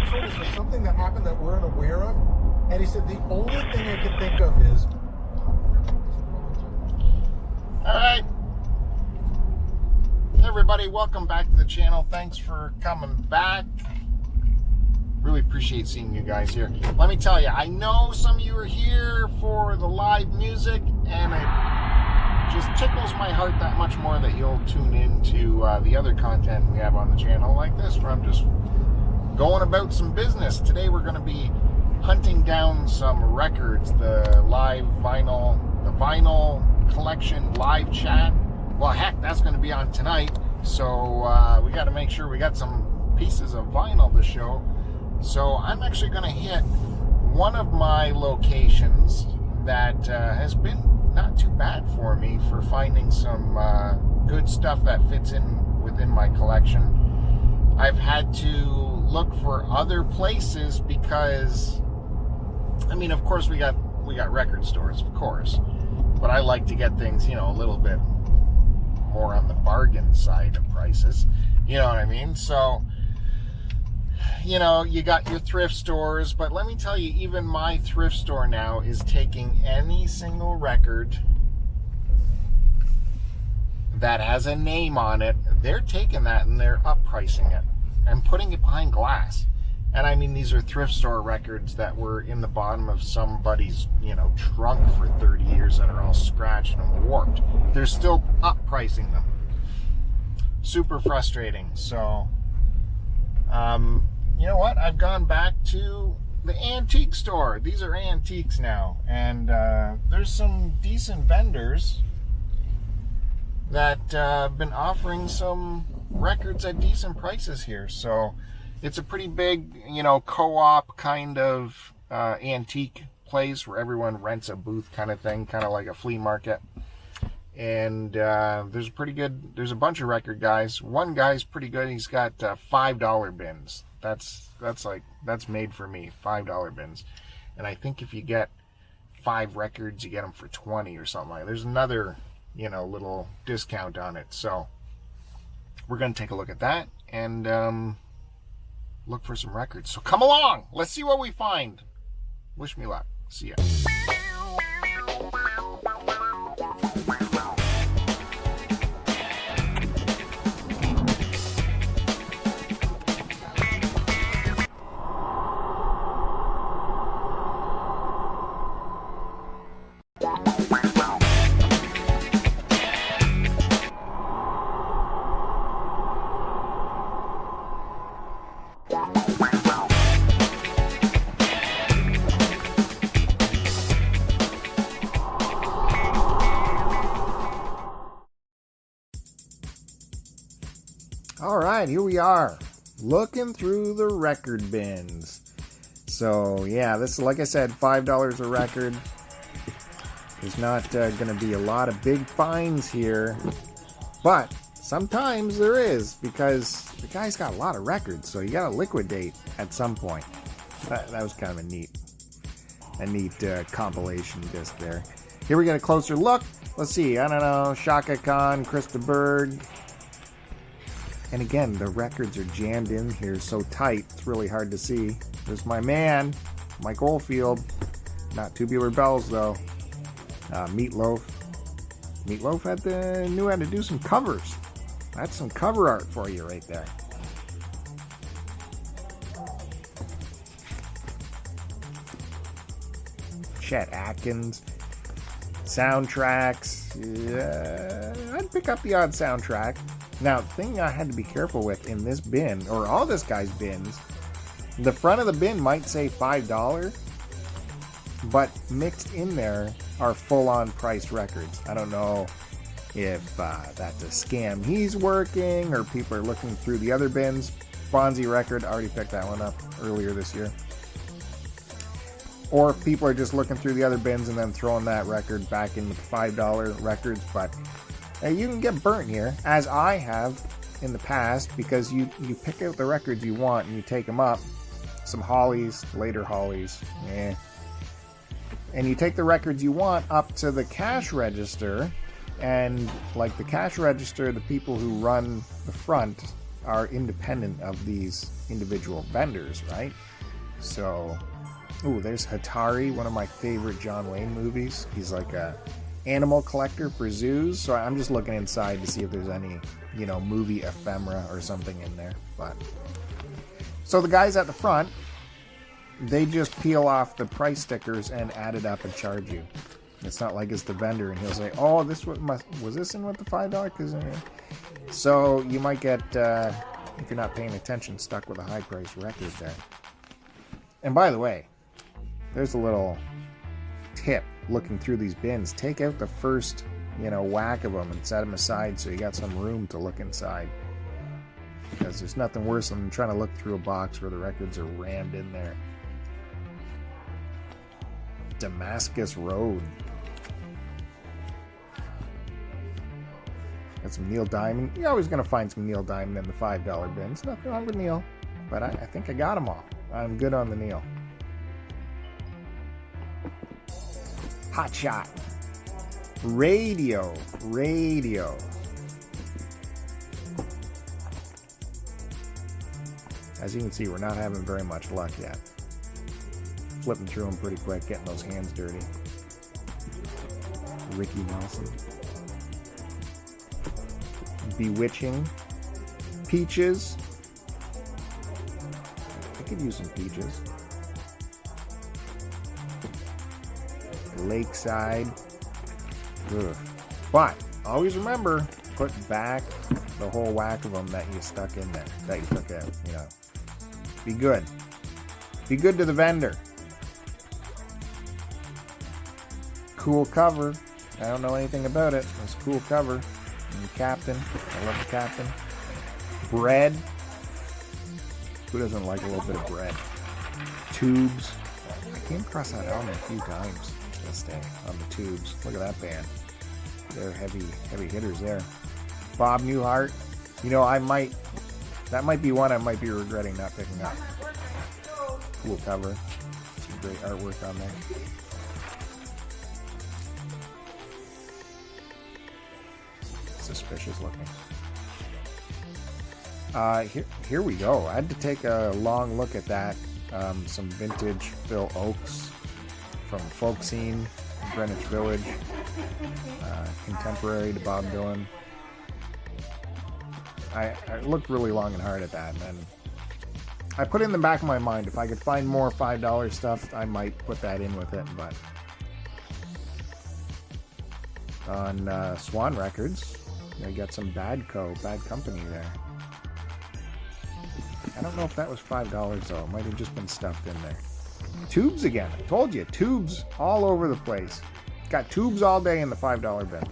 household? Is there something that happened that we're unaware of? And he said, the only thing I can think of is... All right. Hey everybody, welcome back to the channel. Thanks for coming back. Really appreciate seeing you guys here. Let me tell you, I know some of you are here for the live music, and it just tickles my heart that much more that you'll tune into the other content we have on the channel like this, where I'm just going about some business. Today we're going to be hunting down some records, the live vinyl, the vinyl collection live chat. Well, heck, that's going to be on tonight, so we got to make sure we got some pieces of vinyl to show. So I'm actually going to hit one of my locations that has been not too bad for me for finding some good stuff that fits in within my collection. I've had to look for other places because, I mean, of course we got record stores, of course, but I like to get things, you know, a little bit more on the bargain side of prices, you know what I mean? So, you know, you got your thrift stores, but let me tell you, even my thrift store now is taking any single record that has a name on it. They're taking that and they're up pricing it and putting it behind glass. And I mean, these are thrift store records that were in the bottom of somebody's, you know, trunk for 30 years that are all scratched and warped. They're still up pricing them. Super frustrating. So, you know what? I've gone back to the antique store. These are antiques now. And there's some decent vendors that have been offering some records at decent prices here. So it's a pretty big, you know, co-op kind of antique place where everyone rents a booth kind of thing, kind of like a flea market. And there's a bunch of record guys. One guy's pretty good. He's got $5 bins. That's made for me, $5 bins. And I think if you get 5 records, you get them for 20 or something like that. There's another, you know, little discount on it. So we're going to take a look at that and look for some records. So come along. Let's see what we find. Wish me luck. See ya. All right, here we are, looking through the record bins. So yeah, this is, like I said, $5 a record. There's not going to be a lot of big finds here, but sometimes there is, because the guy's got a lot of records, so you got to liquidate at some point. That was kind of a neat compilation disc there. Here we get a closer look. Let's see, I don't know, Shaka Khan, Krista Berg. And again, the records are jammed in here so tight, it's really hard to see. There's my man, Mike Oldfield. Not Tubular Bells, though. Meatloaf. Meatloaf knew how to do some covers. That's some cover art for you right there. Chet Atkins. Soundtracks. Yeah, I'd pick up the odd soundtrack. Now, the thing I had to be careful with in this bin, or all this guy's bins, the front of the bin might say $5, but mixed in there are full-on priced records. I don't know if that's a scam he's working, or people are looking through the other bins. Fonzie record, I already picked that one up earlier this year. Or if people are just looking through the other bins and then throwing that record back in with $5 records, but you can get burnt here, as I have in the past, because you pick out the records you want and you take them up. Some Hollies, later Hollies, and you take the records you want up to the cash register, and like the cash register, the people who run the front are independent of these individual vendors, right? So, ooh, there's Hatari, one of my favorite John Wayne movies. He's like a animal collector for zoos. So I'm just looking inside to see if there's any, you know, movie ephemera or something in there. But so the guys at the front, they just peel off the price stickers and add it up and charge you. It's not like it's the vendor and he'll say, "Oh, this was this in with the $5?" So you might get, if you're not paying attention, stuck with a high price record there. And by the way, there's a little tip looking through these bins. Take out the first, you know, whack of them and set them aside so you got some room to look inside. Because there's nothing worse than trying to look through a box where the records are rammed in there. Damascus Road. Got some Neil Diamond. You're always going to find some Neil Diamond in the $5 bins. Nothing wrong with Neil. But I think I got them all. I'm good on the Neil. Hot Shot. Radio. As you can see, we're not having very much luck yet. Flipping through them pretty quick, getting those hands dirty. Ricky Nelson. Bewitching. Peaches. I could use some peaches. Lakeside. Ugh. But always remember, put back the whole whack of them that you stuck in there, that you took out, you know. Be good. Be good to the vendor. Cool cover. I don't know anything about it. It's a cool cover. And the Captain. I love the Captain. Bread. Who doesn't like a little bit of bread? Tubes. I came across that album a few times this day on the Tubes. Look at that band. They're heavy hitters there. Bob Newhart. You know, that might be one I might be regretting not picking up. Cool cover. Some great artwork on there. Suspicious looking. Here we go. I had to take a long look at that. Some vintage Phil Oakes from folk scene, Greenwich Village, contemporary to Bob Dylan. I looked really long and hard at that, and then I put it in the back of my mind, if I could find more $5 stuff, I might put that in with it. But on Swan Records, they got some Bad Company there. I don't know if that was $5 though. It might have just been stuffed in there. Tubes again. I told you, tubes all over the place. Got tubes all day in the $5 bin.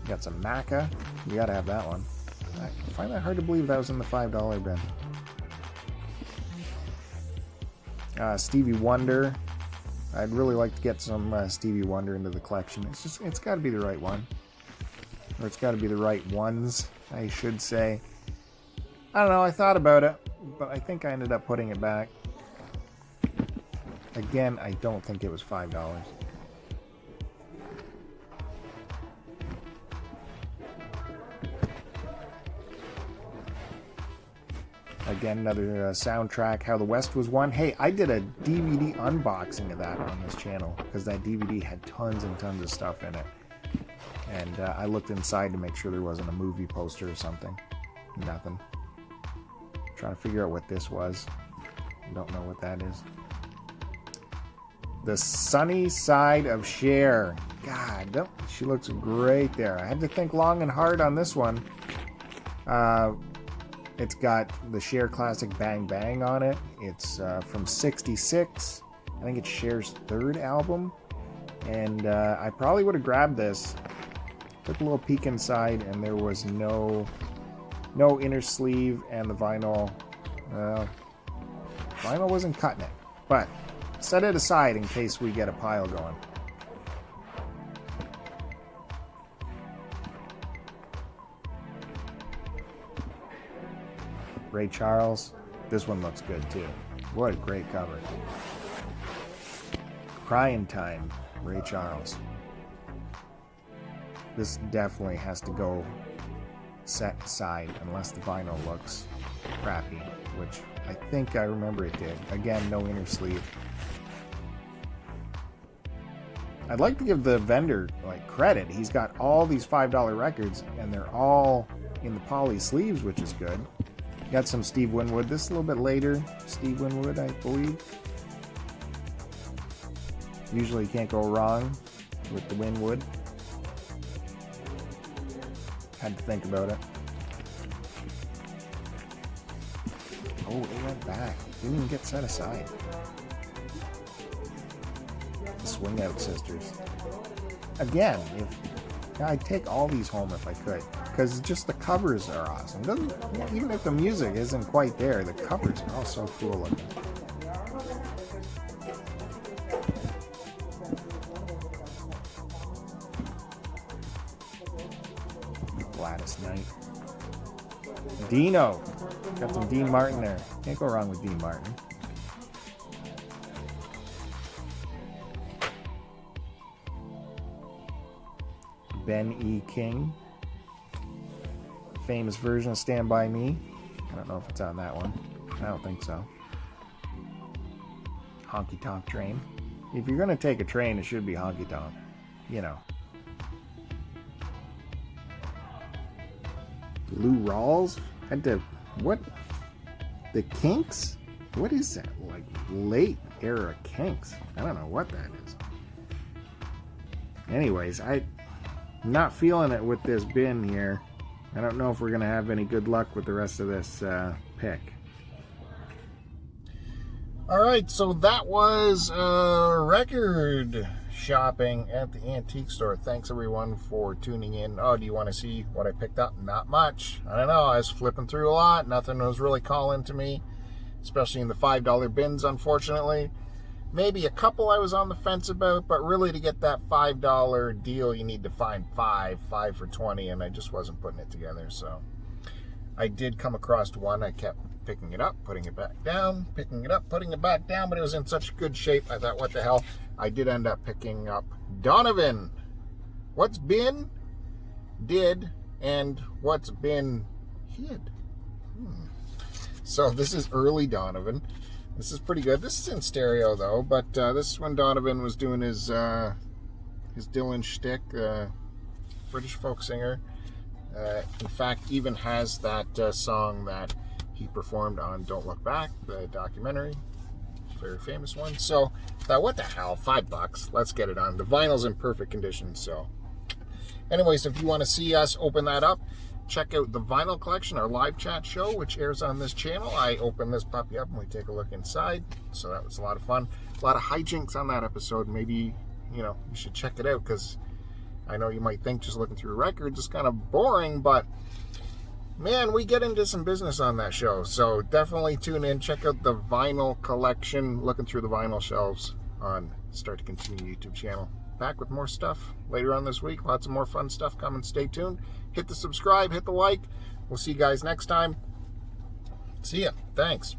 Got some Maca. You gotta have that one. I find that hard to believe that was in the $5 bin. Stevie Wonder. I'd really like to get some Stevie Wonder into the collection. It's got to be the right one. Or it's got to be the right ones, I should say. I don't know, I thought about it, but I think I ended up putting it back. Again, I don't think it was $5. Again, another soundtrack, How the West Was Won. Hey, I did a DVD unboxing of that on this channel because that DVD had tons and tons of stuff in it. And I looked inside to make sure there wasn't a movie poster or something. Nothing. Trying to figure out what this was. Don't know what that is. The Sunny Side of Cher. God, she looks great there. I had to think long and hard on this one. It's got the Cher classic Bang Bang on it. It's from '66. I think it's Cher's third album. And I probably would have grabbed this. Took a little peek inside, and there was no inner sleeve, and the vinyl wasn't cutting it. But set it aside in case we get a pile going. Ray Charles. This one looks good too. What a great cover. Crying Time. Ray Charles. This definitely has to go set aside unless the vinyl looks crappy, which I think I remember it did. Again, no inner sleeve. I'd like to give the vendor like credit. He's got all these $5 records and they're all in the poly sleeves, which is good. Got some Steve Winwood. This is a little bit later. Steve Winwood, I believe. Usually can't go wrong with the Winwood. Had to think about it. Oh, it went back. Didn't even get set aside. The Swing Out Sisters. Again, I'd take all these home if I could, because just the covers are awesome. Even if the music isn't quite there, the covers are all so cool looking. Gladys Knight. Dino. Got some Dean Martin there. Can't go wrong with Dean Martin. Ben E. King. Famous version of Stand By Me. I don't know if it's on that one. I don't think so. Honky Tonk Train. If you're going to take a train, it should be honky tonk. You know. Lou Rawls? What? The Kinks? What is that? Like late era Kinks? I don't know what that is. Anyways, I'm not feeling it with this bin here. I don't know if we're going to have any good luck with the rest of this pick. Alright, so that was record shopping at the antique store. Thanks everyone for tuning in. Oh, do you want to see what I picked up? Not much. I don't know. I was flipping through a lot. Nothing was really calling to me, especially in the $5 bins, unfortunately. Maybe a couple I was on the fence about, but really to get that $5 deal, you need to find five for 20, and I just wasn't putting it together. So I did come across one. I kept picking it up, putting it back down, picking it up, putting it back down, but it was in such good shape. I thought, what the hell? I did end up picking up Donovan. What's been did and what's been hid. So this is early Donovan. This is pretty good. This is in stereo though, but this is when Donovan was doing his Dylan shtick, British folk singer. In fact, even has that song that he performed on Don't Look Back, the documentary, very famous one. So thought, what the hell, $5, let's get it on. The vinyl's in perfect condition. So anyways, if you want to see us open that up, check out the vinyl collection, our live chat show, which airs on this channel. I open this puppy up and we take a look inside. So that was a lot of fun. A lot of hijinks on that episode. Maybe, you should check it out, because I know you might think just looking through records is kind of boring, but man, we get into some business on that show. So definitely tune in, check out the vinyl collection, looking through the vinyl shelves on Start to Continue YouTube channel. Back with more stuff later on this week. Lots of more fun stuff coming. Stay tuned. Hit the subscribe, hit the like. We'll see you guys next time. See ya. Thanks.